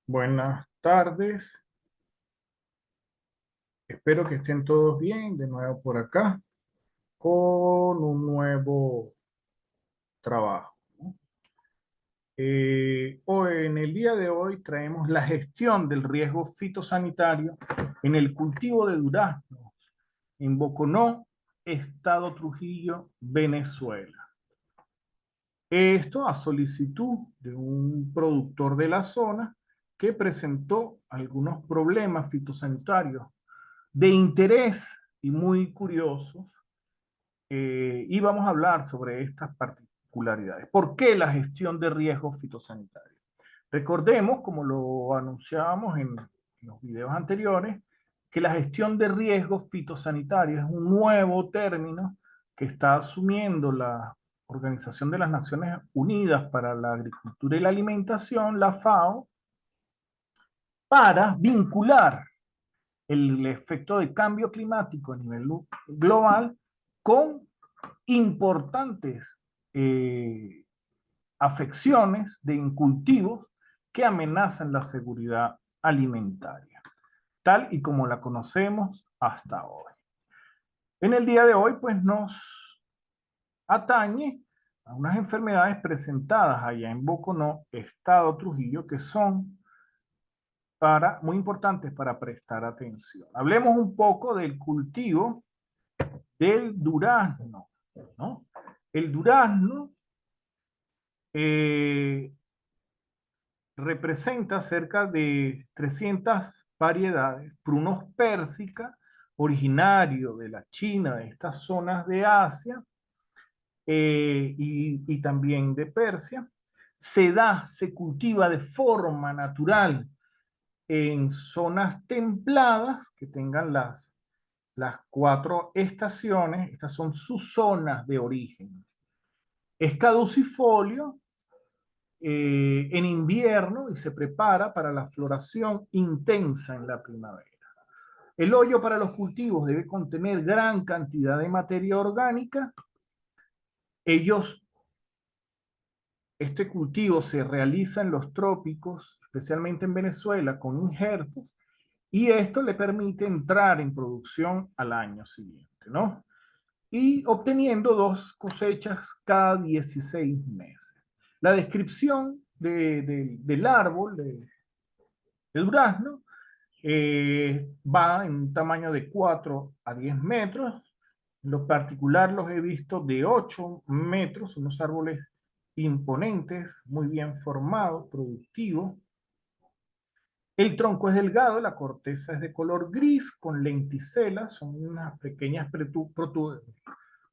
Buenas tardes, espero que estén todos bien, de nuevo por acá, con un nuevo trabajo. Hoy, en el día de hoy traemos la gestión del riesgo fitosanitario en el cultivo de duraznos en Boconó, Estado Trujillo, Venezuela. Esto a solicitud de un productor de la zona que presentó algunos problemas fitosanitarios de interés y muy curiosos, y vamos a hablar sobre estas particularidades. ¿Por qué la gestión de riesgos fitosanitarios? Recordemos, como lo anunciábamos en los videos anteriores, que la gestión de riesgos fitosanitarios es un nuevo término que está asumiendo la Organización de las Naciones Unidas para la Agricultura y la Alimentación, la FAO, para vincular el efecto de cambio climático a nivel global con importantes afecciones de incultivos que amenazan la seguridad alimentaria, tal y como la conocemos hasta hoy. En el día de hoy, pues nos atañe a unas enfermedades presentadas allá en Boconó, Estado Trujillo, que son muy importantes para prestar atención. Hablemos un poco del cultivo del durazno, ¿no? El durazno eh, representa cerca de 300 variedades, Prunus persica, originario de la China, de estas zonas de Asia, y también de Persia. Se cultiva de forma natural en zonas templadas que tengan las cuatro estaciones. Estas son sus zonas de origen. Es caducifolio en invierno y se prepara para la floración intensa en la primavera. El hoyo para los cultivos debe contener gran cantidad de materia orgánica. Ellos, este cultivo se realiza en los trópicos, especialmente en Venezuela, con injertos, y esto le permite entrar en producción al año siguiente, ¿no? Y obteniendo dos cosechas cada 16 meses. La descripción del árbol de durazno va en un tamaño de 4 a 10 metros. En lo particular los he visto de 8 metros, unos árboles imponentes, muy bien formados, productivos. El tronco es delgado, la corteza es de color gris con lenticelas, son unas pequeñas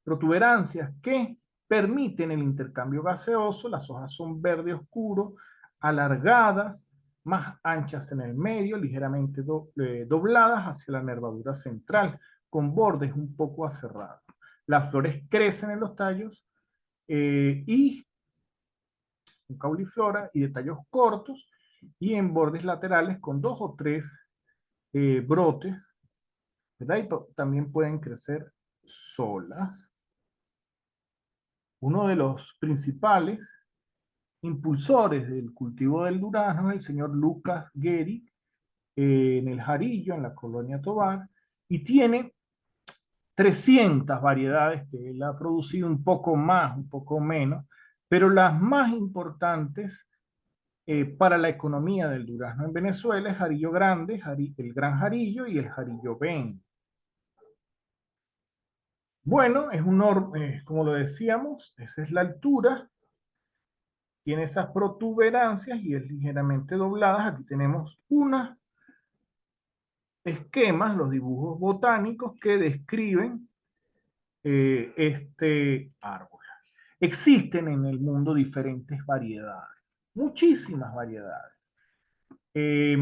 protuberancias que permiten el intercambio gaseoso. Las hojas son verde oscuro, alargadas, más anchas en el medio, ligeramente dobladas hacia la nervadura central, con bordes un poco aserrados. Las flores crecen en los tallos y con cauliflora y de tallos cortos y en bordes laterales con dos o tres brotes, ¿verdad? Y también pueden crecer solas. Uno de los principales impulsores del cultivo del durazno es el señor Lucas Gehrig, en el Jarillo, en la colonia Tovar, y tiene 300 variedades que él ha producido, un poco más, un poco menos, pero las más importantes para la economía del durazno en Venezuela es Jarillo Grande, el Gran Jarillo y el Jarillo Ben. Bueno, como lo decíamos, esa es la altura, tiene esas protuberancias y es ligeramente dobladas. Aquí tenemos unos esquemas, los dibujos botánicos que describen este árbol. Existen en el mundo diferentes variedades, muchísimas variedades. Eh,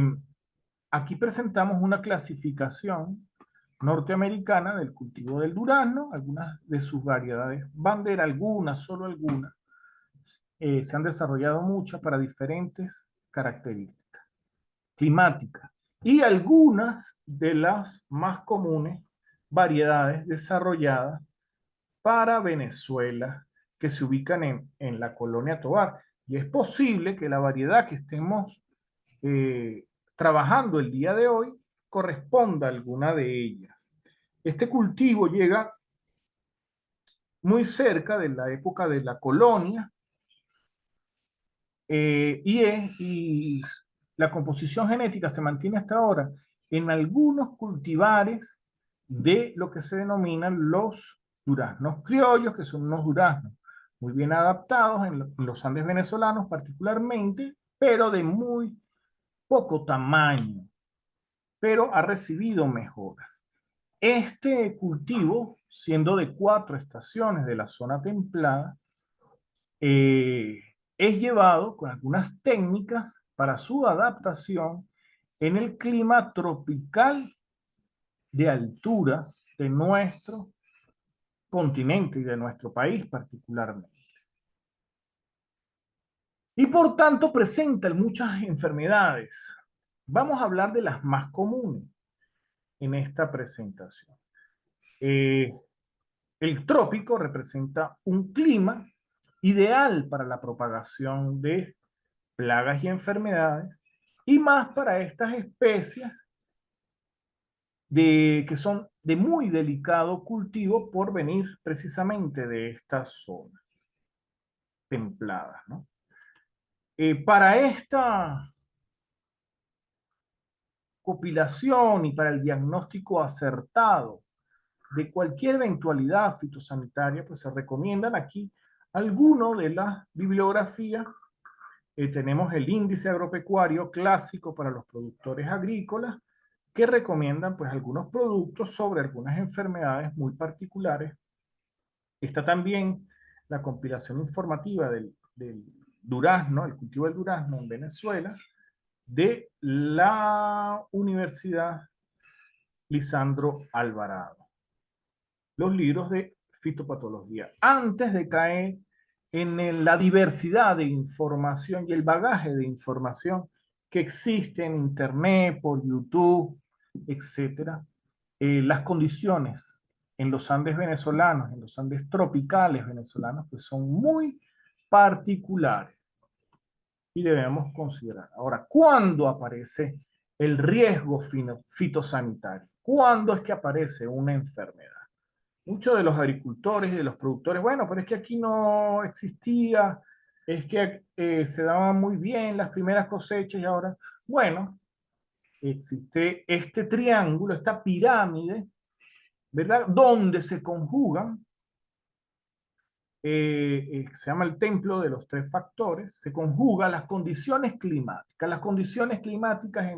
Aquí presentamos una clasificación norteamericana del cultivo del durazno, algunas de sus variedades bandera, algunas, solo algunas. Se han desarrollado muchas para diferentes características climáticas y algunas de las más comunes variedades desarrolladas para Venezuela que se ubican en la colonia Tovar. Y es posible que la variedad que estemos eh, trabajando el día de hoy corresponda a alguna de ellas. Este cultivo llega muy cerca de la época de la colonia y la composición genética se mantiene hasta ahora en algunos cultivares de lo que se denominan los duraznos criollos, que son unos duraznos muy bien adaptados en los Andes venezolanos particularmente, pero de muy poco tamaño, pero ha recibido mejoras. Este cultivo, siendo de 4 estaciones de la zona templada, eh, es llevado con algunas técnicas para su adaptación en el clima tropical de altura de nuestro continente y de nuestro país particularmente. Y por tanto presenta muchas enfermedades. Vamos a hablar de las más comunes en esta presentación. Eh, el trópico representa un clima ideal para la propagación de plagas y enfermedades, y más para estas especies que son de muy delicado cultivo por venir precisamente de estas zonas templadas, ¿no? Para esta compilación y para el diagnóstico acertado de cualquier eventualidad fitosanitaria, pues se recomiendan aquí algunas de las bibliografías. Tenemos el índice agropecuario clásico para los productores agrícolas, que recomiendan pues algunos productos sobre algunas enfermedades muy particulares. Está también la compilación informativa del durazno, el cultivo del durazno en Venezuela, de la Universidad Lisandro Alvarado. Los libros de fitopatología. Antes de caer en la diversidad de información y el bagaje de información que existe en Internet, por YouTube, etcétera, las condiciones en los Andes venezolanos, en los Andes tropicales venezolanos, pues son muy particulares y debemos considerar. Ahora, ¿cuándo aparece el riesgo fitosanitario? ¿Cuándo es que aparece una enfermedad? Muchos de los agricultores y de los productores, bueno, pero es que aquí no existía, es que se daban muy bien las primeras cosechas y ahora, bueno, existe este triángulo, esta pirámide, ¿verdad? Donde se conjugan, se llama el templo de los 3 factores, se conjugan las condiciones climáticas. Las condiciones climáticas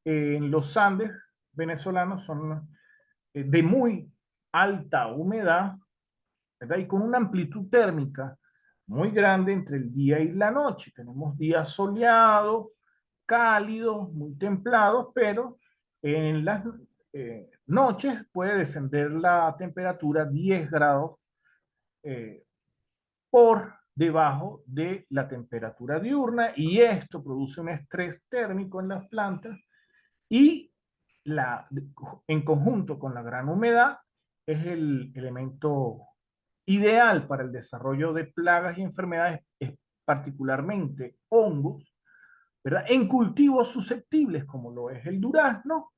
en los Andes venezolanos son de muy alta humedad, ¿verdad? Y con una amplitud térmica muy grande entre el día y la noche. Tenemos días soleados, cálidos, muy templados, pero en las noches puede descender la temperatura 10 grados eh, por debajo de la temperatura diurna, y esto produce un estrés térmico en las plantas y la, en conjunto con la gran humedad es el elemento ideal para el desarrollo de plagas y enfermedades, particularmente hongos, ¿verdad? En cultivos susceptibles como lo es el durazno,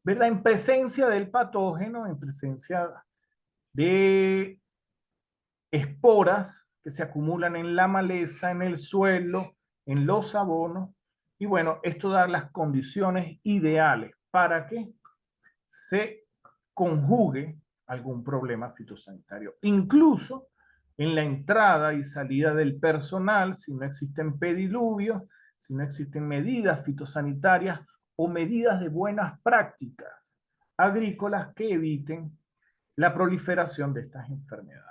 ¿verdad? En presencia del patógeno, en presencia de esporas que se acumulan en la maleza, en el suelo, en los abonos. Y bueno, esto da las condiciones ideales para que se conjugue algún problema fitosanitario. Incluso en la entrada y salida del personal, si no existen pediluvios, si no existen medidas fitosanitarias o medidas de buenas prácticas agrícolas que eviten la proliferación de estas enfermedades.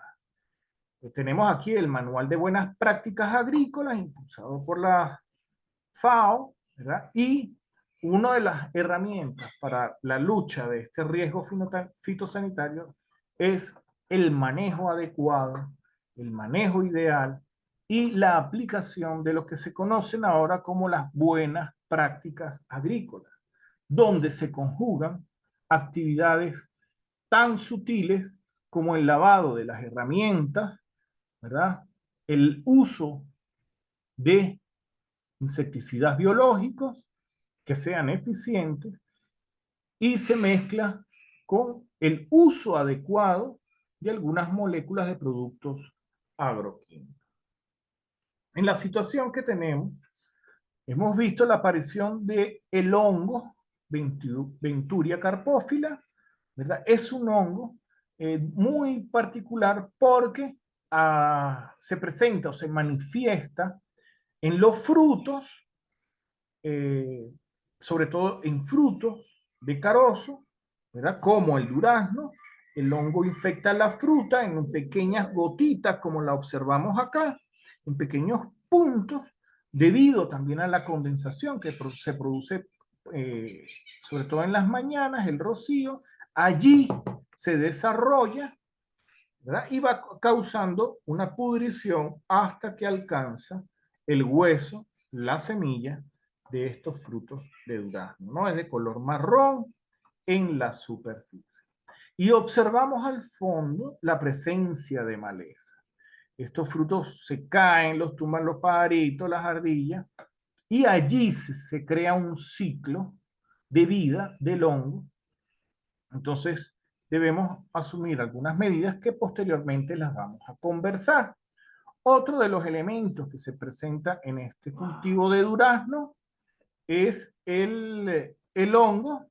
Tenemos aquí el Manual de Buenas Prácticas Agrícolas, impulsado por la FAO, ¿verdad? Y una de las herramientas para la lucha de este riesgo fitosanitario es el manejo adecuado, el manejo ideal y la aplicación de lo que se conocen ahora como las buenas prácticas agrícolas, donde se conjugan actividades tan sutiles como el lavado de las herramientas, ¿verdad? El uso de insecticidas biológicos que sean eficientes y se mezcla con el uso adecuado de algunas moléculas de productos agroquímicos. En la situación que tenemos, hemos visto la aparición de el hongo Venturi carpófila, ¿verdad? Es un hongo muy particular porque se presenta o se manifiesta en los frutos, eh, sobre todo en frutos de carozo, ¿verdad? Como el durazno. El hongo infecta la fruta en pequeñas gotitas, como la observamos acá, en pequeños puntos, debido también a la condensación que se produce, sobre todo en las mañanas, el rocío. Allí se desarrolla, ¿verdad? Y va causando una pudrición hasta que alcanza el hueso, la semilla de estos frutos de durazno, ¿no? Es de color marrón en la superficie. Y observamos al fondo la presencia de maleza. Estos frutos se caen, los tumban los pajaritos, las ardillas, y allí se crea un ciclo de vida del hongo. Entonces, debemos asumir algunas medidas que posteriormente las vamos a conversar. Otro de los elementos que se presenta en este cultivo de durazno es el hongo,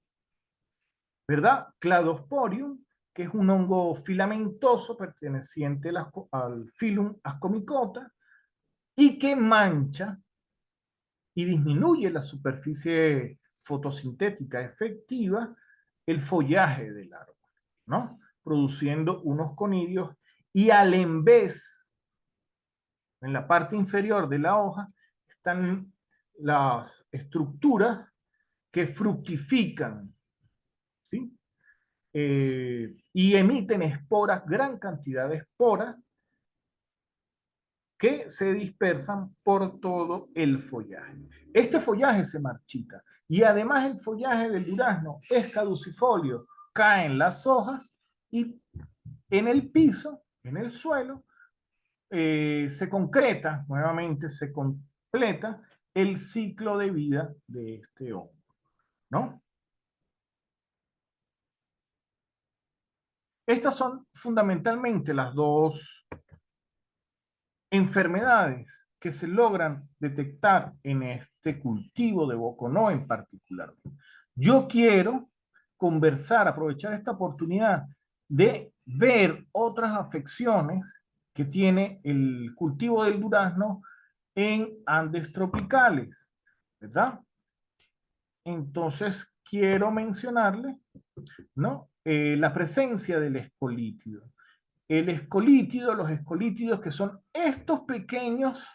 ¿verdad? Cladosporium, que es un hongo filamentoso perteneciente al filum Ascomycota y que mancha y disminuye la superficie fotosintética efectiva, el follaje del árbol, ¿no? Produciendo unos conidios y al en vez, en la parte inferior de la hoja, están las estructuras que fructifican, ¿sí? Y emiten esporas, gran cantidad de esporas, que se dispersan por todo el follaje. Este follaje se marchita y además el follaje del durazno es caducifolio, caen las hojas y en el piso, en el suelo, se concreta, nuevamente se completa el ciclo de vida de este hongo, ¿no? Estas son fundamentalmente las dos enfermedades que se logran detectar en este cultivo de Boconó en particular. Yo quiero conversar, aprovechar esta oportunidad de ver otras afecciones que tiene el cultivo del durazno en Andes tropicales, ¿verdad? Entonces, quiero mencionarle, ¿no? La presencia del escolítido. El escolítido, los escolítidos que son estos pequeños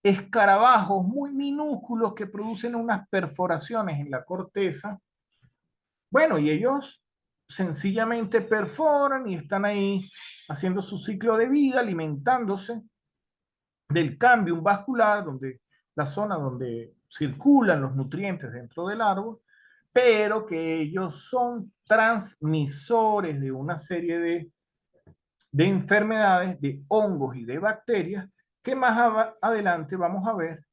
escarabajos muy minúsculos que producen unas perforaciones en la corteza. Bueno, y ellos sencillamente perforan y están ahí haciendo su ciclo de vida, alimentándose del cámbium vascular, donde la zona donde circulan los nutrientes dentro del árbol, pero que ellos son transmisores de una serie de enfermedades, de hongos y de bacterias, que más adelante vamos a ver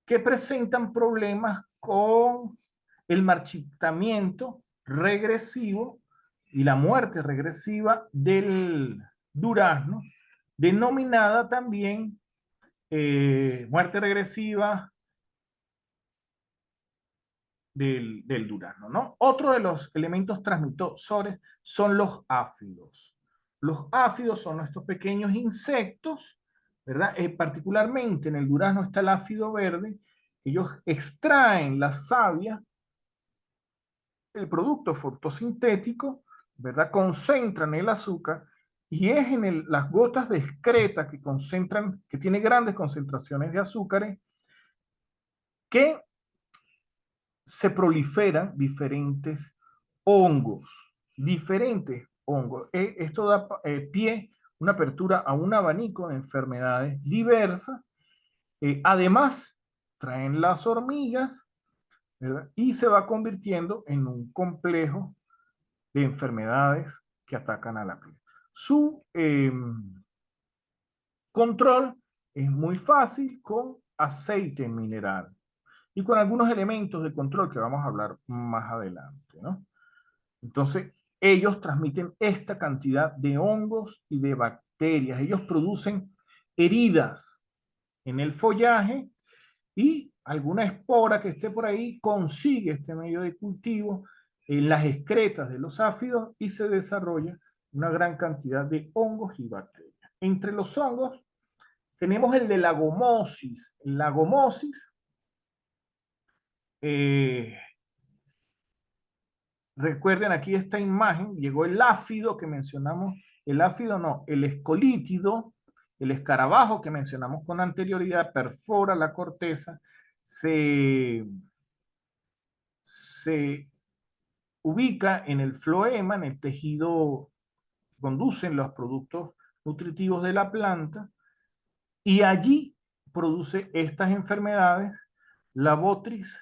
que presentan problemas con el marchitamiento regresivo y la muerte regresiva del durazno, denominada también muerte regresiva del durazno, ¿no? Otro de los elementos transmisores son los áfidos. Los áfidos son estos pequeños insectos, ¿verdad? Particularmente en el durazno está el áfido verde. Ellos extraen la savia, el producto fotosintético, ¿verdad? Concentran el azúcar y es en las gotas de excreta que concentran, que tiene grandes concentraciones de azúcares, que se proliferan diferentes hongos, diferentes hongos. Esto da pie, una apertura a un abanico de enfermedades diversas. Además, traen las hormigas, ¿verdad? Y se va convirtiendo en un complejo de enfermedades que atacan a la piel. Su control es muy fácil con aceite mineral y con algunos elementos de control que vamos a hablar más adelante, ¿no? Entonces, ellos transmiten esta cantidad de hongos y de bacterias. Ellos producen heridas en el follaje y alguna espora que esté por ahí consigue este medio de cultivo en las excretas de los áfidos y se desarrolla una gran cantidad de hongos y bacterias. Entre los hongos tenemos el de la gomosis. La gomosis, eh, recuerden aquí esta imagen, llegó el áfido que mencionamos, el áfido no, el escolítido, el escarabajo que mencionamos con anterioridad, perfora la corteza, se ubica en el floema, en el tejido, conducen los productos nutritivos de la planta, y allí produce estas enfermedades, la Botrytis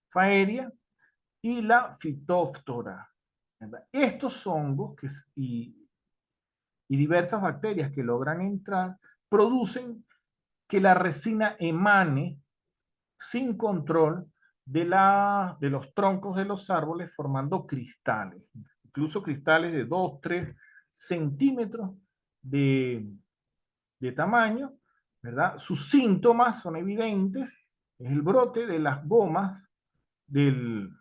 faeria y la Phytophthora. Estos hongos y diversas bacterias que logran entrar producen que la resina emane sin control de los troncos de los árboles formando cristales, incluso cristales de 2, 3 centímetros de, de tamaño, ¿verdad? Sus síntomas son evidentes, es el brote de las gomas del,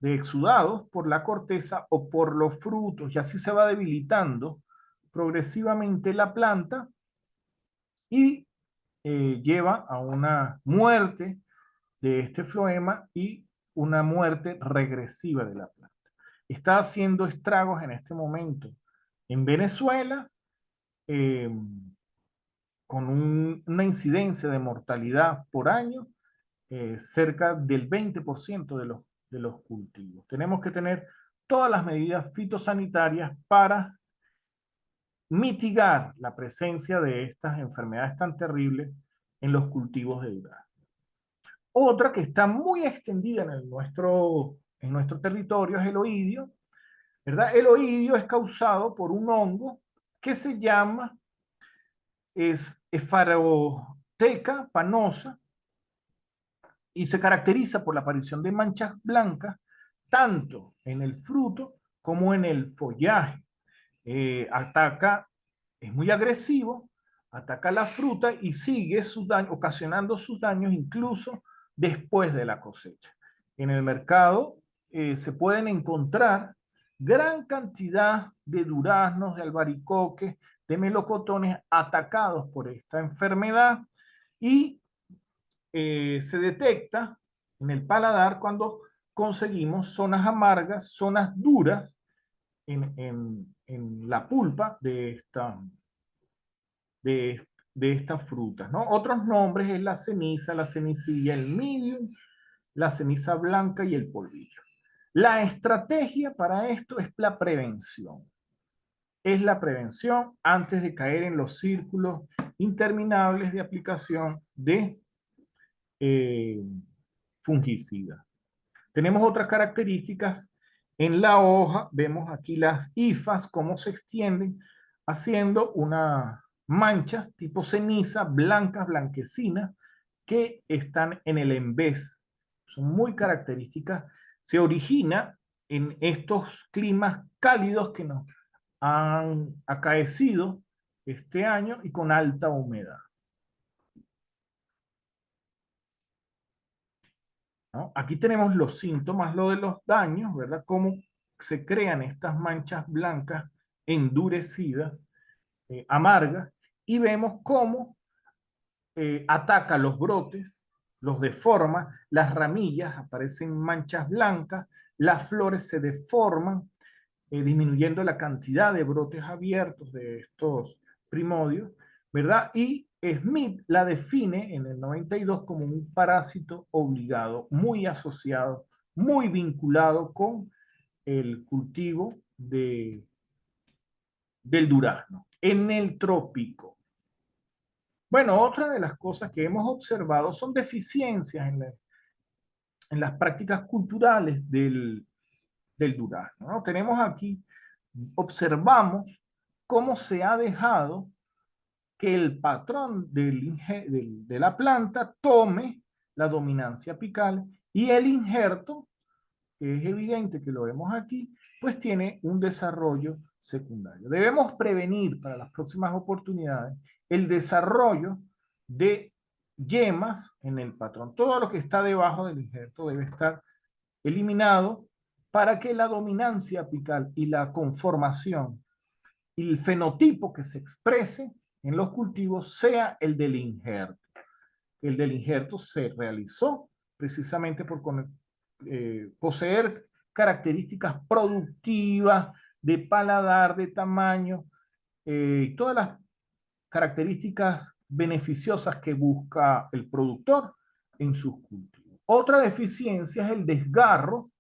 de exudados por la corteza o por los frutos, y así se va debilitando progresivamente la planta y lleva a una muerte de este floema y una muerte regresiva de la planta. Está haciendo estragos en este momento en Venezuela, eh, con una incidencia de mortalidad por año cerca del 20% de los cultivos. Tenemos que tener todas las medidas fitosanitarias para mitigar la presencia de estas enfermedades tan terribles en los cultivos de durazno. Otra que está muy extendida en nuestro territorio es el oidio, ¿verdad? El oidio es causado por un hongo que se llama Sphaerotheca panosa y se caracteriza por la aparición de manchas blancas tanto en el fruto como en el follaje. Ataca, es muy agresivo, ataca la fruta y sigue sus daños, ocasionando sus daños incluso después de la cosecha. En el mercado se pueden encontrar gran cantidad de duraznos, de albaricoques, de melocotones atacados por esta enfermedad y se detecta en el paladar cuando conseguimos zonas amargas, zonas duras en la pulpa de estas frutas, ¿no? Otros nombres es la ceniza, la cenicilla, el medium, la ceniza blanca y el polvillo. La estrategia para esto es la prevención. Es la prevención antes de caer en los círculos interminables de aplicación de eh, fungicidas. Tenemos otras características. En la hoja vemos aquí las hifas, cómo se extienden, haciendo unas manchas tipo ceniza, blancas, blanquecinas, que están en el envés. Son muy características. Se origina en estos climas cálidos que nos han acaecido este año y con alta humedad, ¿no? Aquí tenemos los síntomas, lo de los daños, ¿verdad? Cómo se crean estas manchas blancas endurecidas, amargas, y vemos cómo ataca los brotes, los deforma, las ramillas aparecen manchas blancas, las flores se deforman, disminuyendo la cantidad de brotes abiertos de estos primodios, ¿verdad? Y Smith la define en el 92 como un parásito obligado, muy asociado, muy vinculado con el cultivo del durazno en el trópico. Bueno, otra de las cosas que hemos observado son deficiencias en las prácticas culturales del durazno, ¿no? Tenemos aquí, observamos cómo se ha dejado que el patrón de la planta tome la dominancia apical y el injerto, que es evidente que lo vemos aquí, pues tiene un desarrollo secundario. Debemos prevenir para las próximas oportunidades el desarrollo de yemas en el patrón. Todo lo que está debajo del injerto debe estar eliminado para que la dominancia apical y la conformación y el fenotipo que se exprese en los cultivos sea el del injerto. El del injerto se realizó precisamente por poseer características productivas, de paladar, de tamaño, todas las características beneficiosas que busca el productor en sus cultivos. Otra deficiencia es el desgarro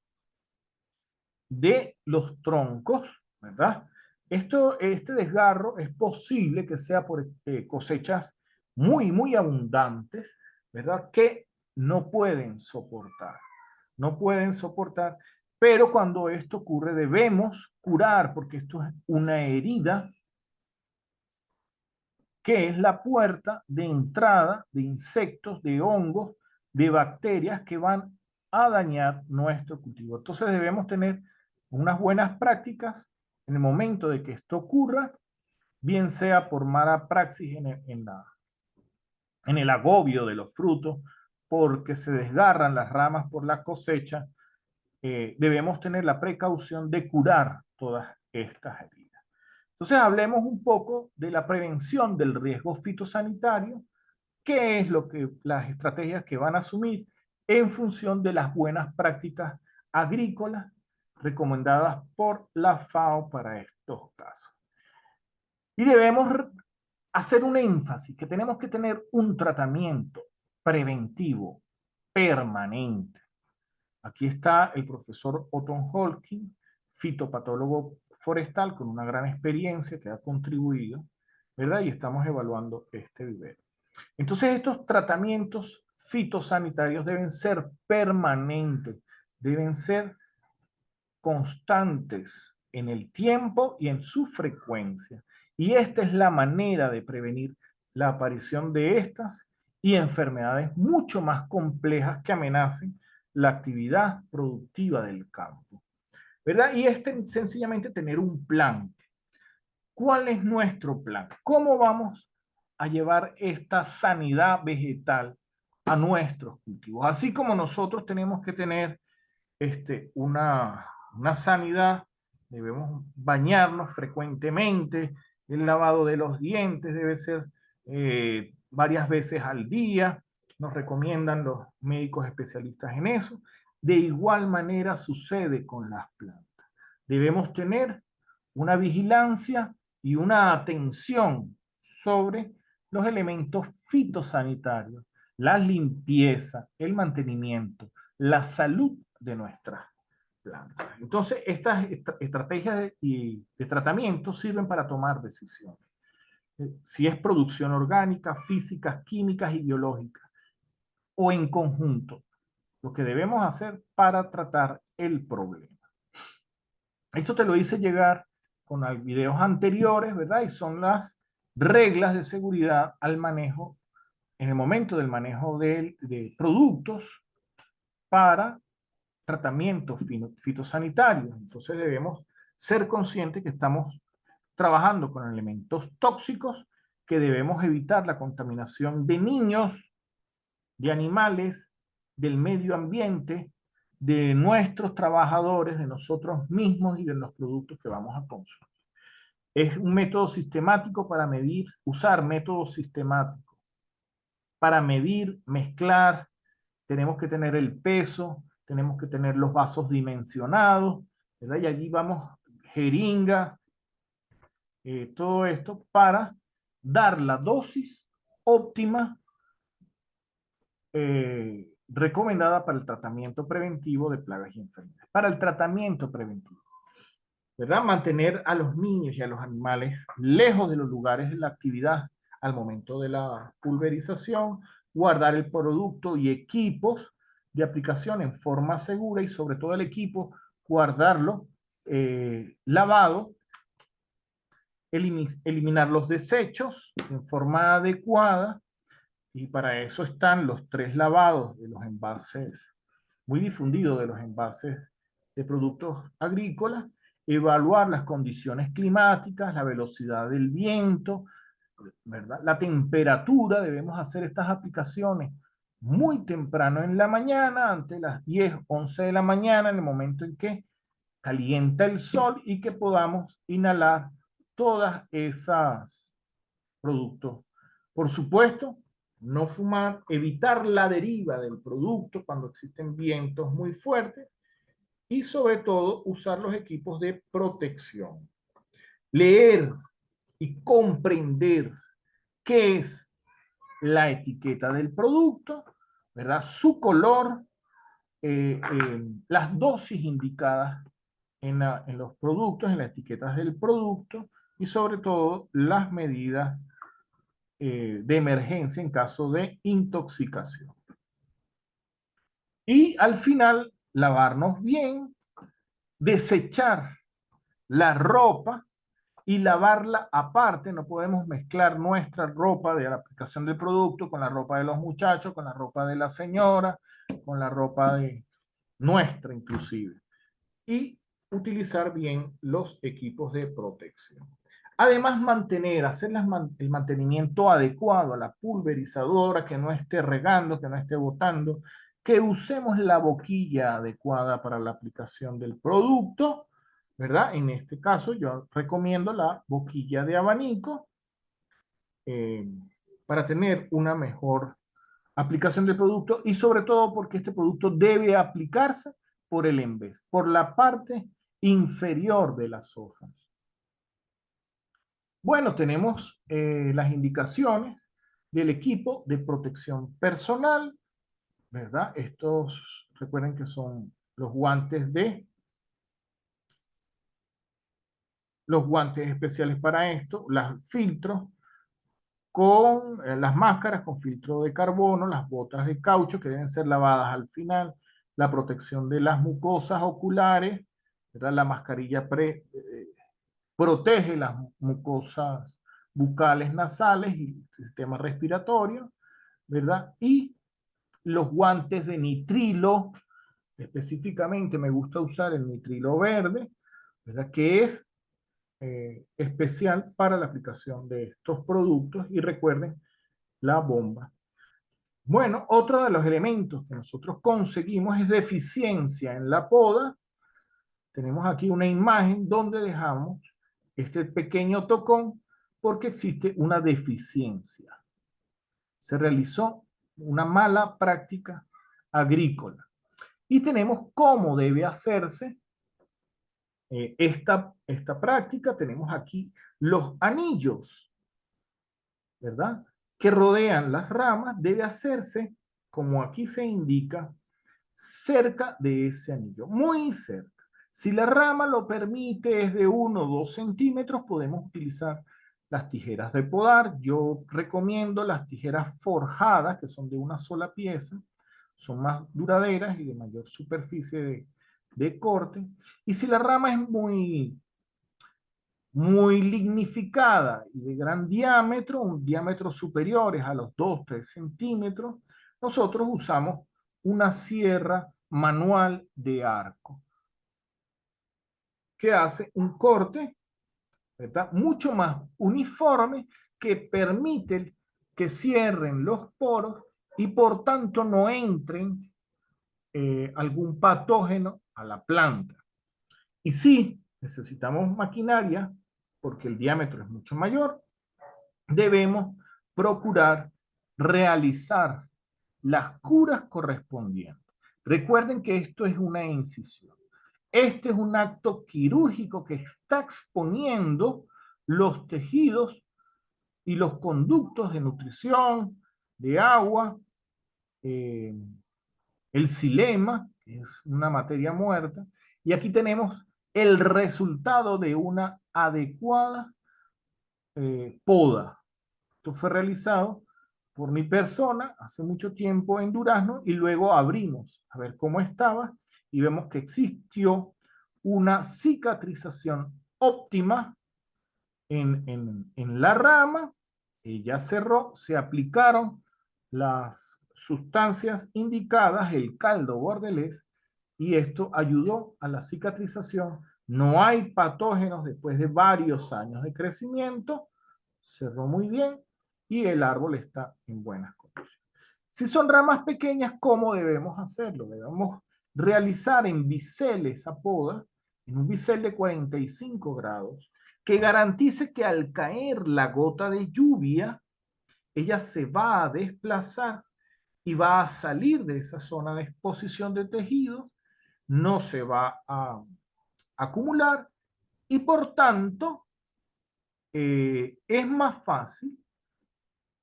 de los troncos, ¿verdad? Este desgarro es posible que sea por cosechas muy abundantes, ¿verdad? Que no pueden soportar, no pueden soportar, pero cuando esto ocurre debemos curar, porque esto es una herida que es la puerta de entrada de insectos, de hongos, de bacterias que van a dañar nuestro cultivo. Entonces debemos tener unas buenas prácticas en el momento de que esto ocurra, bien sea por mala praxis en el agobio de los frutos, porque se desgarran las ramas por la cosecha, debemos tener la precaución de curar todas estas heridas. Entonces hablemos un poco de la prevención del riesgo fitosanitario, qué es lo que las estrategias que van a asumir en función de las buenas prácticas agrícolas recomendadas por la FAO para estos casos. Y debemos hacer un énfasis que tenemos que tener un tratamiento preventivo permanente. Aquí está el profesor Otton Holking, fitopatólogo forestal con una gran experiencia que ha contribuido, ¿verdad? Y estamos evaluando este vivero. Entonces estos tratamientos fitosanitarios deben ser permanentes, deben ser constantes en el tiempo y en su frecuencia. Y esta es la manera de prevenir la aparición de estas y enfermedades mucho más complejas que amenacen la actividad productiva del campo, ¿verdad? Y sencillamente tener un plan. ¿Cuál es nuestro plan? ¿Cómo vamos a llevar esta sanidad vegetal a nuestros cultivos? Así como nosotros tenemos que tener una sanidad, debemos bañarnos frecuentemente, el lavado de los dientes debe ser varias veces al día, nos recomiendan los médicos especialistas en eso. De igual manera sucede con las plantas. Debemos tener una vigilancia y una atención sobre los elementos fitosanitarios, la limpieza, el mantenimiento, la salud de nuestras plantas. Entonces, estas estrategias de tratamiento sirven para tomar decisiones. Si es producción orgánica, físicas, químicas y biológicas, o en conjunto, lo que debemos hacer para tratar el problema. Esto te lo hice llegar con videos anteriores, ¿verdad? Y son las reglas de seguridad al manejo, en el momento del manejo de productos para tratamientos fitosanitarios. Entonces debemos ser conscientes que estamos trabajando con elementos tóxicos, que debemos evitar la contaminación de niños, de animales, del medio ambiente, de nuestros trabajadores, de nosotros mismos y de los productos que vamos a consumir. Es un método sistemático para medir, usar métodos sistemáticos para medir, mezclar. Tenemos que tener el peso, tenemos que tener los vasos dimensionados, ¿verdad? Y allí vamos jeringas, todo esto para dar la dosis óptima recomendada para el tratamiento preventivo de plagas y enfermedades. Para el tratamiento preventivo, ¿verdad? Mantener a los niños y a los animales lejos de los lugares de la actividad al momento de la pulverización, guardar el producto y equipos de aplicación en forma segura y sobre todo el equipo, guardarlo lavado eliminar los desechos en forma adecuada, y para eso están los 3 lavados de los envases, muy difundidos de los envases de productos agrícolas, evaluar las condiciones climáticas, la velocidad del viento, ¿verdad? La temperatura. Debemos hacer estas aplicaciones muy temprano en la mañana, ante las 10, 11 de la mañana, en el momento en que calienta el sol y que podamos inhalar todas esas productos. Por supuesto, no fumar, evitar la deriva del producto cuando existen vientos muy fuertes y sobre todo usar los equipos de protección. Leer y comprender qué es la etiqueta del producto, ¿verdad? Su color, las dosis indicadas en los productos, en las etiquetas del producto y sobre todo las medidas de emergencia en caso de intoxicación. Y al final, lavarnos bien, desechar la ropa y lavarla aparte. No podemos mezclar nuestra ropa de la aplicación del producto con la ropa de los muchachos, con la ropa de la señora, con la ropa de nuestra inclusive. Y utilizar bien los equipos de protección. Además, hacer el mantenimiento adecuado a la pulverizadora, que no esté regando, que no esté botando, que usemos la boquilla adecuada para la aplicación del producto, ¿verdad? En este caso yo recomiendo la boquilla de abanico eh, para tener una mejor aplicación del producto y sobre todo porque este producto debe aplicarse por el envés, por la parte inferior de las hojas. Bueno, tenemos las indicaciones del equipo de protección personal, ¿verdad? Estos, recuerden que son los guantes especiales para esto, los filtros con las máscaras con filtro de carbono, las botas de caucho que deben ser lavadas al final, la protección de las mucosas oculares, ¿verdad? La mascarilla protege las mucosas bucales, nasales y el sistema respiratorio, ¿verdad? Y los guantes de nitrilo, específicamente me gusta usar el nitrilo verde, ¿verdad? Que es especial para la aplicación de estos productos y recuerden la bomba. Bueno, otro de los elementos que nosotros conseguimos es deficiencia en la poda. Tenemos aquí una imagen donde dejamos este pequeño tocón porque existe una deficiencia. Se realizó una mala práctica agrícola. Y tenemos cómo debe hacerse esta práctica. Tenemos aquí los anillos, ¿verdad? Que rodean las ramas. Debe hacerse, como aquí se indica, cerca de ese anillo, muy cerca. Si la rama lo permite, es de 1 o 2 centímetros, podemos utilizar las tijeras de podar. Yo recomiendo las tijeras forjadas, que son de una sola pieza, son más duraderas y de mayor superficie de corte. Y si la rama es muy lignificada y de gran diámetro, un diámetro superiores a los 2-3 centímetros, nosotros usamos una sierra manual de arco que hace un corte, ¿verdad? Mucho más uniforme, que permite que cierren los poros y por tanto no entren algún patógeno a la planta. Y si necesitamos maquinaria, porque el diámetro es mucho mayor, debemos procurar realizar las curas correspondientes. Recuerden que esto es una incisión. Este es un acto quirúrgico que está exponiendo los tejidos y los conductos de nutrición, de agua, eh, el xilema, que es una materia muerta, y aquí tenemos el resultado de una adecuada poda. Esto fue realizado por mi persona hace mucho tiempo en Durazno y luego abrimos a ver cómo estaba y vemos que existió una cicatrización óptima en la rama, ella cerró, se aplicaron las sustancias indicadas, el caldo bordelés, y esto ayudó a la cicatrización. No hay patógenos después de varios años de crecimiento, cerró muy bien y el árbol está en buenas condiciones. Si son ramas pequeñas, ¿cómo debemos hacerlo? Debemos realizar en bisel esa poda, en un bisel de 45 grados, que garantice que al caer la gota de lluvia, ella se va a desplazar y va a salir de esa zona de exposición de tejido, no se va a acumular y por tanto es más fácil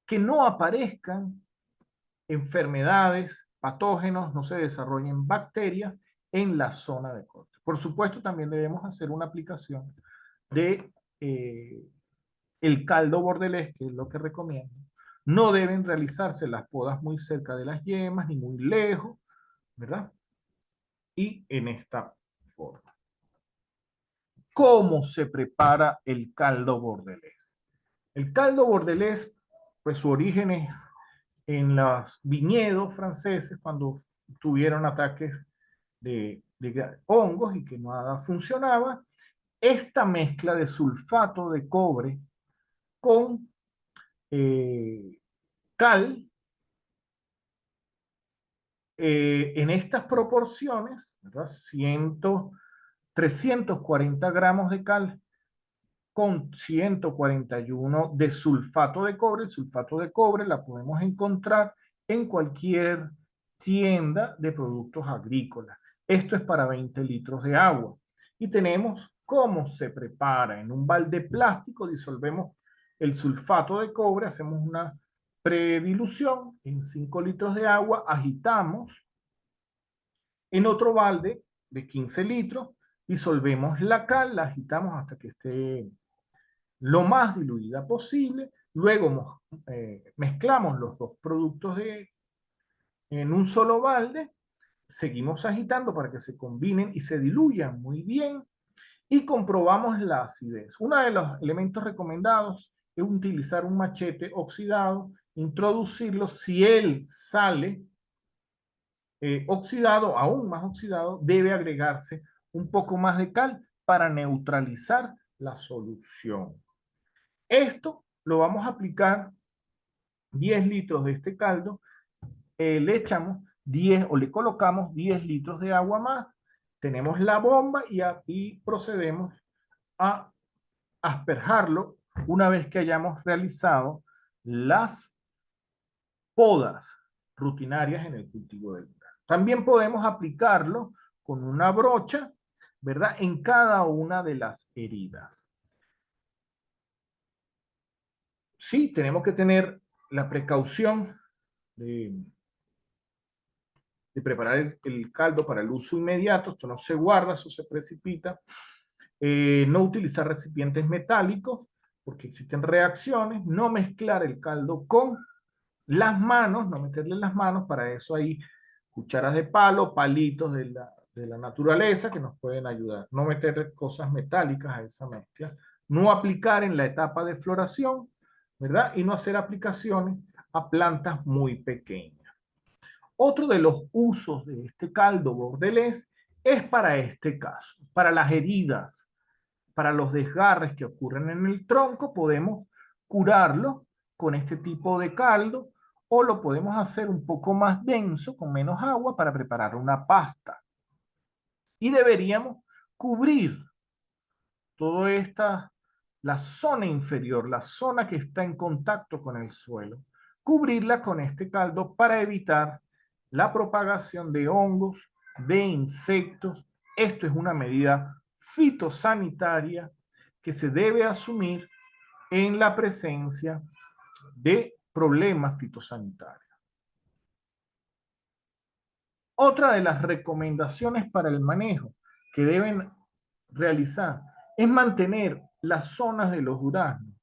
que no aparezcan enfermedades, patógenos, no se desarrollen bacterias en la zona de corte. Por supuesto, también debemos hacer una aplicación de el caldo bordelés, que es lo que recomiendo. No deben realizarse las podas muy cerca de las yemas, ni muy lejos, ¿verdad? Y en esta forma. ¿Cómo se prepara el caldo bordelés? El caldo bordelés, pues su origen es en los viñedos franceses cuando tuvieron ataques de hongos y que nada funcionaba. Esta mezcla de sulfato de cobre con cal en estas proporciones, ¿verdad? 340 gramos de cal con 141 de sulfato de cobre. El sulfato de cobre la podemos encontrar en cualquier tienda de productos agrícolas. Esto es para 20 litros de agua. Y tenemos cómo se prepara. En un balde plástico disolvemos el sulfato de cobre, hacemos una predilución en 5 litros de agua, agitamos. En otro balde de 15 litros disolvemos la cal, la agitamos hasta que esté lo más diluida posible. Luego mezclamos los dos productos en un solo balde, seguimos agitando para que se combinen y se diluyan muy bien y comprobamos la acidez. Uno de los elementos recomendados es utilizar un machete oxidado, introducirlo. Si él sale oxidado, aún más oxidado, debe agregarse un poco más de cal para neutralizar la solución. Esto lo vamos a aplicar 10 litros de este caldo, le echamos 10 o le colocamos 10 litros de agua más, tenemos la bomba y procedemos a asperjarlo una vez que hayamos realizado las podas rutinarias en el cultivo del grano. También podemos aplicarlo con una brocha, ¿verdad? En cada una de las heridas. Sí, tenemos que tener la precaución de preparar el caldo para el uso inmediato. Esto no se guarda, eso se precipita. No utilizar recipientes metálicos porque existen reacciones. No mezclar el caldo con las manos, no meterle las manos. Para eso hay cucharas de palo, palitos de la naturaleza que nos pueden ayudar. No meter cosas metálicas a esa mezcla. No aplicar en la etapa de floración, ¿verdad? Y no hacer aplicaciones a plantas muy pequeñas. Otro de los usos de este caldo bordelés es para este caso, para las heridas, para los desgarres que ocurren en el tronco, podemos curarlo con este tipo de caldo o lo podemos hacer un poco más denso, con menos agua, para preparar una pasta. Y deberíamos cubrir toda esta, la zona inferior, la zona que está en contacto con el suelo, cubrirla con este caldo para evitar la propagación de hongos, de insectos. Esto es una medida fitosanitaria que se debe asumir en la presencia de problemas fitosanitarios. Otra de las recomendaciones para el manejo que deben realizar es mantener las zonas de los duraznos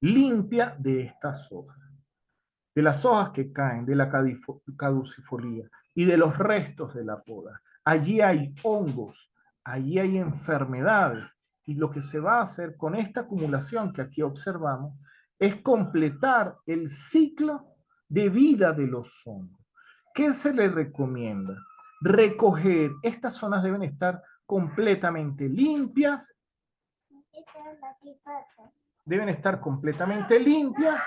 limpias de estas hojas, de las hojas que caen, de la caducifolía y de los restos de la poda. Allí hay hongos, allí hay enfermedades y lo que se va a hacer con esta acumulación que aquí observamos es completar el ciclo de vida de los hongos. ¿Qué se le recomienda? Recoger, estas zonas deben estar completamente limpias, deben estar completamente limpias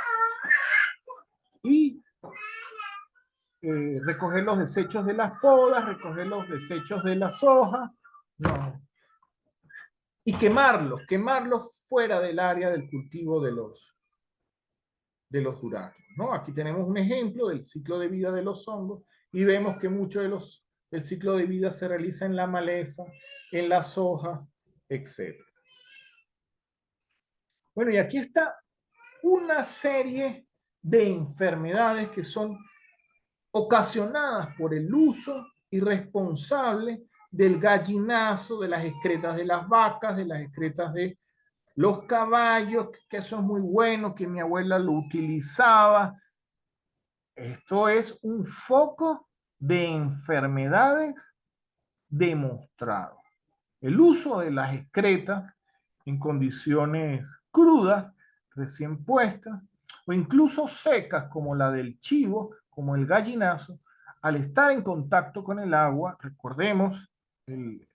y recoger los desechos de las podas, recoger los desechos de las hojas, no, y quemarlos fuera del área del cultivo de los duraznos, ¿no? Aquí tenemos un ejemplo del ciclo de vida de los hongos y vemos que mucho del ciclo de vida se realiza en la maleza, en las hojas, etc. Bueno, y aquí está una serie de enfermedades que son ocasionadas por el uso irresponsable del gallinazo, de las excretas de las vacas, de las excretas de los caballos, que eso es muy bueno, que mi abuela lo utilizaba. Esto es un foco de enfermedades demostrado. El uso de las excretas en condiciones crudas, recién puestas, o incluso secas como la del chivo, como el gallinazo, al estar en contacto con el agua, recordemos,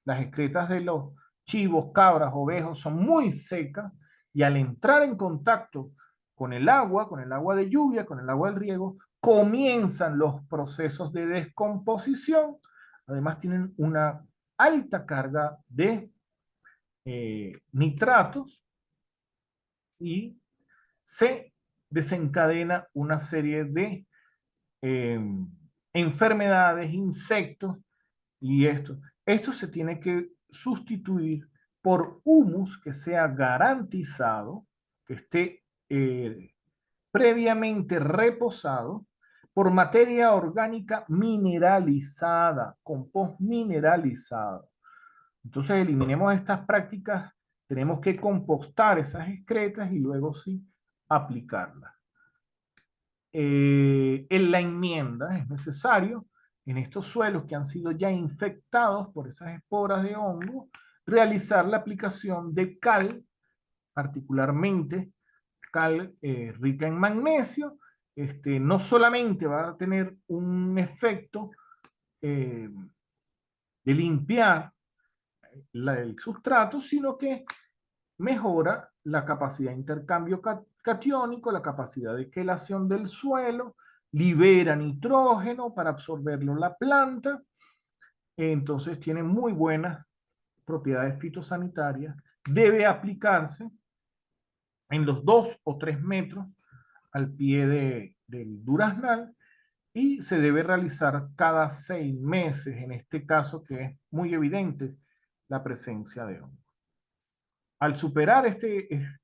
las excretas de los chivos, cabras, ovejos son muy secas y al entrar en contacto con el agua de lluvia, con el agua del riego, comienzan los procesos de descomposición. Además tienen una alta carga de nitratos y se desencadena una serie de eh, enfermedades, insectos y esto. Esto se tiene que sustituir por humus que sea garantizado, que esté previamente reposado, por materia orgánica mineralizada, compost mineralizado. Entonces eliminemos estas prácticas, tenemos que compostar esas excretas y luego sí aplicarlas. En la enmienda es necesario, en estos suelos que han sido ya infectados por esas esporas de hongo, realizar la aplicación de cal, particularmente cal rica en magnesio. No solamente va a tener un efecto de limpiar el sustrato, sino que mejora la capacidad de intercambio catiónico, la capacidad de quelación del suelo, libera nitrógeno para absorberlo la planta, entonces tiene muy buenas propiedades fitosanitarias, debe aplicarse en los 2 o 3 metros al pie del duraznal y se debe realizar cada 6 meses, en este caso que es muy evidente la presencia de hongo. Al superar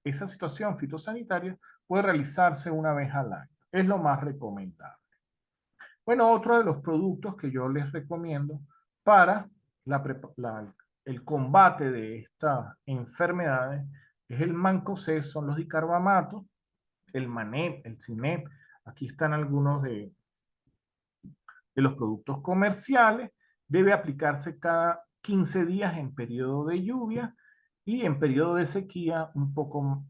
esa situación fitosanitaria, puede realizarse una vez al año. Es lo más recomendable. Bueno, otro de los productos que yo les recomiendo para el combate de estas enfermedades es el mancozeb, son los dicarbamatos, el manep, el cinep. Aquí están algunos de los productos comerciales. Debe aplicarse cada 15 días en periodo de lluvia y en periodo de sequía un poco,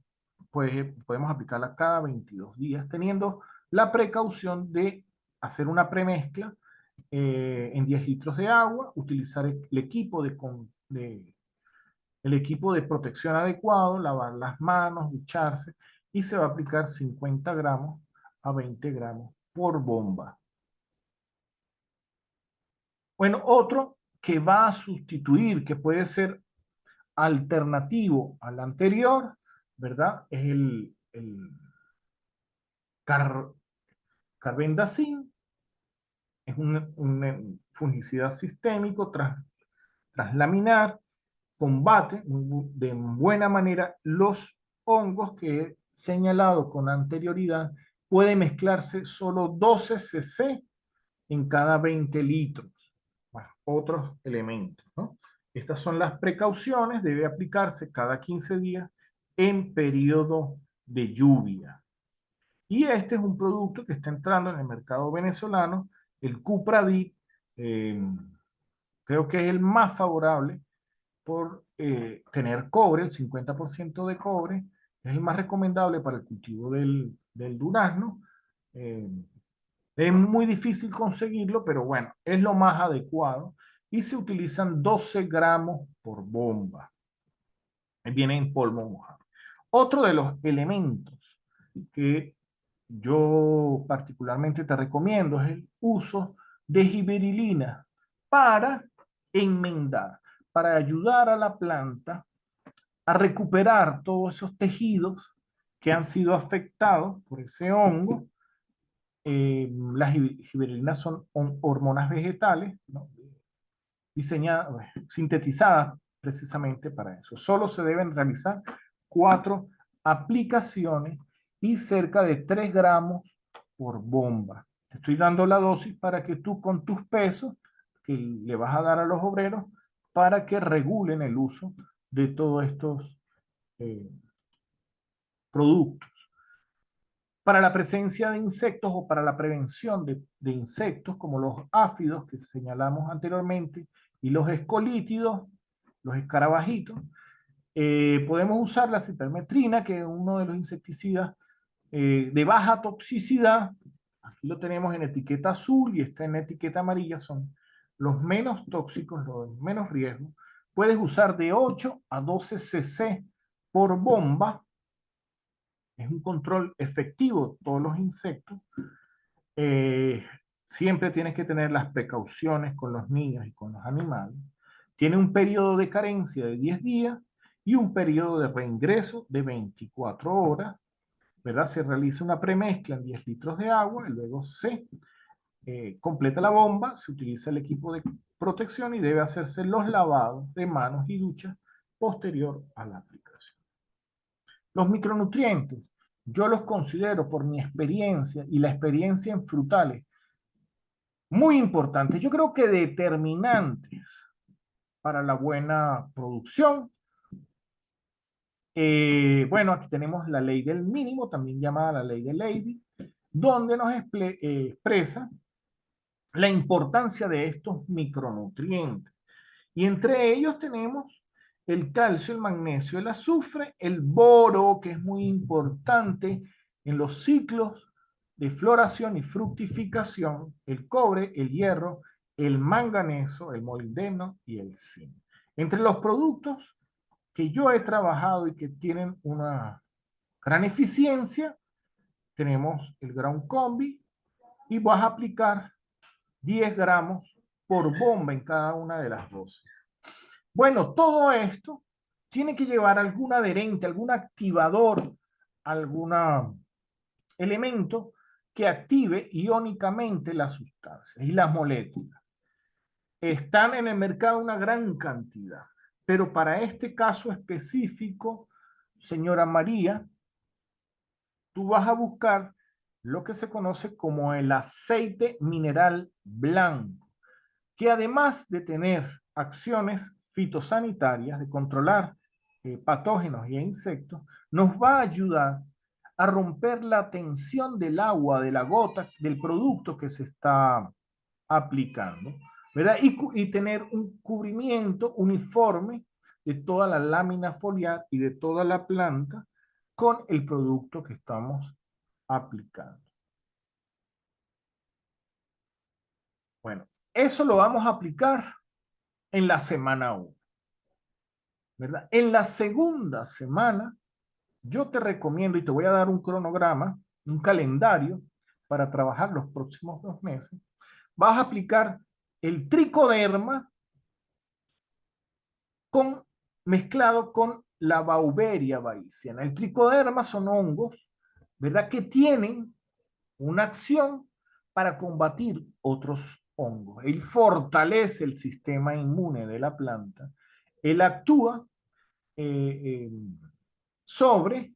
pues podemos aplicarla cada 22 días, teniendo la precaución de hacer una premezcla en 10 litros de agua, utilizar el equipo de protección adecuado, lavar las manos, ducharse, y se va a aplicar 50 gramos a 20 gramos por bomba. Bueno, otro que va a sustituir, que puede ser alternativo al anterior, ¿verdad? Es el carbendazim, es un fungicida sistémico translaminar, combate de buena manera los hongos que he señalado con anterioridad. Puede mezclarse solo 12 cc en cada 20 litros, más otros elementos, ¿no? Estas son las precauciones, debe aplicarse cada 15 días en periodo de lluvia. Y este es un producto que está entrando en el mercado venezolano, el Cupradit, creo que es el más favorable por tener cobre, el 50% de cobre es el más recomendable para el cultivo del durazno. Eh, es muy difícil conseguirlo, pero bueno, es lo más adecuado y se utilizan 12 gramos por bomba. Viene en polvo mojado. Otro de los elementos que yo particularmente te recomiendo es el uso de giberilina para enmendar, para ayudar a la planta a recuperar todos esos tejidos que han sido afectados por ese hongo. Las giberilinas son hormonas vegetales, ¿no? Diseñadas, sintetizadas precisamente para eso. Solo se deben realizar 4 aplicaciones y cerca de 3 gramos por bomba. Te estoy dando la dosis para que tú con tus pesos que le vas a dar a los obreros para que regulen el uso de todos estos eh, productos. Para la presencia de insectos o para la prevención de insectos como los áfidos que señalamos anteriormente y los escolítidos, los escarabajitos, podemos usar la cipermetrina, que es uno de los insecticidas de baja toxicidad. Aquí lo tenemos en etiqueta azul y está en etiqueta amarilla, son los menos tóxicos, los menos riesgos. Puedes usar de 8 a 12 cc por bomba. Es un control efectivo de todos los insectos. Eh, Siempre tienes que tener las precauciones con los niños y con los animales. Tiene un periodo de carencia de 10 días y un periodo de reingreso de 24 horas, ¿verdad? Se realiza una premezcla en 10 litros de agua y luego se completa la bomba, se utiliza el equipo de protección y debe hacerse los lavados de manos y duchas posterior a la aplicación. Los micronutrientes, yo los considero por mi experiencia y la experiencia en frutales muy importantes. Yo creo que determinantes para la buena producción. Bueno, aquí tenemos la ley del mínimo, también llamada la ley de Levy, donde nos expresa la importancia de estos micronutrientes. Y entre ellos tenemos el calcio, el magnesio, el azufre, el boro, que es muy importante en los ciclos de floración y fructificación, el cobre, el hierro, el manganeso, el molibdeno y el zinc. Entre los productos que yo he trabajado y que tienen una gran eficiencia, tenemos el Ground Combi y vas a aplicar 10 gramos por bomba en cada una de las dosis. Bueno, todo esto tiene que llevar algún adherente, algún activador, algún elemento que active iónicamente las sustancias y las moléculas. Están en el mercado una gran cantidad, pero para este caso específico, señora María, tú vas a buscar lo que se conoce como el aceite mineral blanco, que además de tener acciones fitosanitarias, de controlar patógenos y insectos, nos va a ayudar a romper la tensión del agua, de la gota, del producto que se está aplicando, ¿verdad? Y tener un cubrimiento uniforme de toda la lámina foliar y de toda la planta con el producto que estamos aplicando. Bueno, eso lo vamos a aplicar en la semana 1, ¿verdad? En la segunda semana, yo te recomiendo y te voy a dar un cronograma, un calendario para trabajar los próximos 2 meses. Vas a aplicar el tricoderma mezclado con la Beauveria baiciana. El tricoderma son hongos, ¿verdad? Que tienen una acción para combatir otros hongos. Él fortalece el sistema inmune de la planta. Él actúa sobre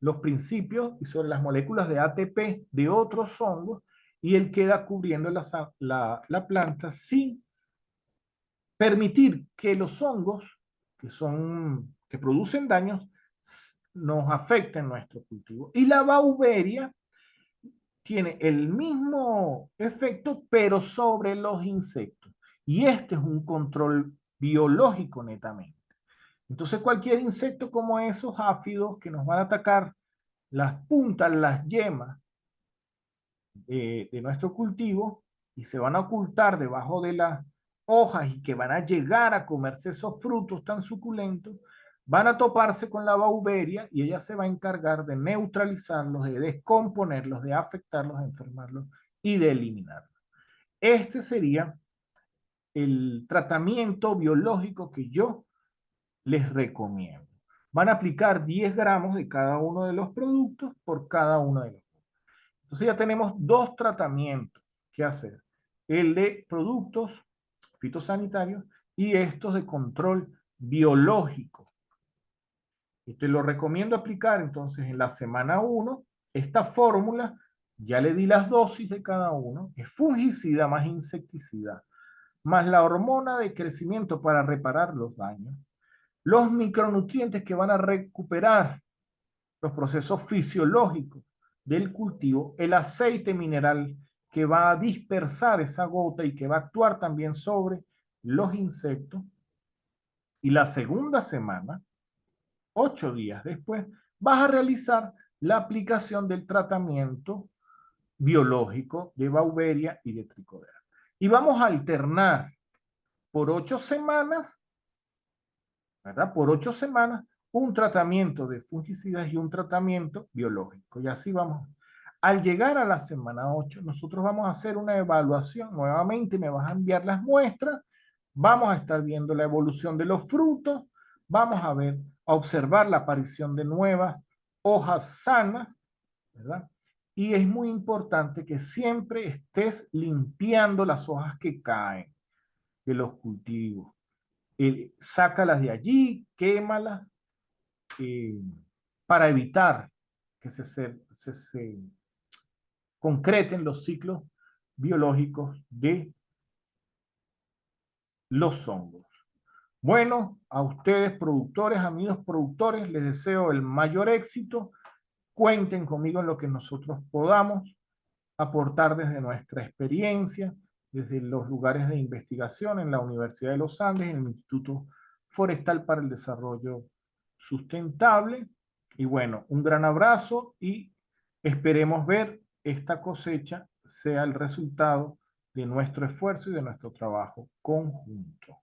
los principios y sobre las moléculas de ATP de otros hongos y él queda cubriendo la planta sin permitir que los hongos que producen daños nos afecten nuestro cultivo. Y la Beauveria tiene el mismo efecto, pero sobre los insectos. Y este es un control biológico netamente. Entonces cualquier insecto como esos áfidos que nos van a atacar las puntas, las yemas de nuestro cultivo y se van a ocultar debajo de las hojas y que van a llegar a comerse esos frutos tan suculentos, van a toparse con la bauberia y ella se va a encargar de neutralizarlos, de descomponerlos, de afectarlos, de enfermarlos y de eliminarlos. Este sería el tratamiento biológico que yo les recomiendo. Van a aplicar 10 gramos de cada uno de los productos por cada uno de los. Entonces ya tenemos dos tratamientos que hacer. El de productos fitosanitarios y estos de control biológico. Y te lo recomiendo aplicar entonces en la semana 1. Esta fórmula, ya le di las dosis de cada uno, es fungicida más insecticida, más la hormona de crecimiento para reparar los daños, los micronutrientes que van a recuperar los procesos fisiológicos del cultivo, el aceite mineral que va a dispersar esa gota y que va a actuar también sobre los insectos. Y la segunda semana, 8 días después, vas a realizar la aplicación del tratamiento biológico de Beauveria y de Tricoderma. Y vamos a alternar por 8 semanas, ¿verdad? Por 8 semanas, un tratamiento de fungicidas y un tratamiento biológico. Y así vamos. Al llegar a la semana 8, nosotros vamos a hacer una evaluación. Nuevamente me vas a enviar las muestras. Vamos a estar viendo la evolución de los frutos. Vamos a ver, a observar la aparición de nuevas hojas sanas, ¿verdad? Y es muy importante que siempre estés limpiando las hojas que caen de los cultivos. Sácalas de allí, quémalas, eh, para evitar que se concreten los ciclos biológicos de los hongos. Bueno, a ustedes productores, amigos productores, les deseo el mayor éxito. Cuenten conmigo en lo que nosotros podamos aportar desde nuestra experiencia, desde los lugares de investigación en la Universidad de los Andes, en el Instituto Forestal para el Desarrollo Sustentable. Y bueno, un gran abrazo y esperemos ver esta cosecha sea el resultado de nuestro esfuerzo y de nuestro trabajo conjunto.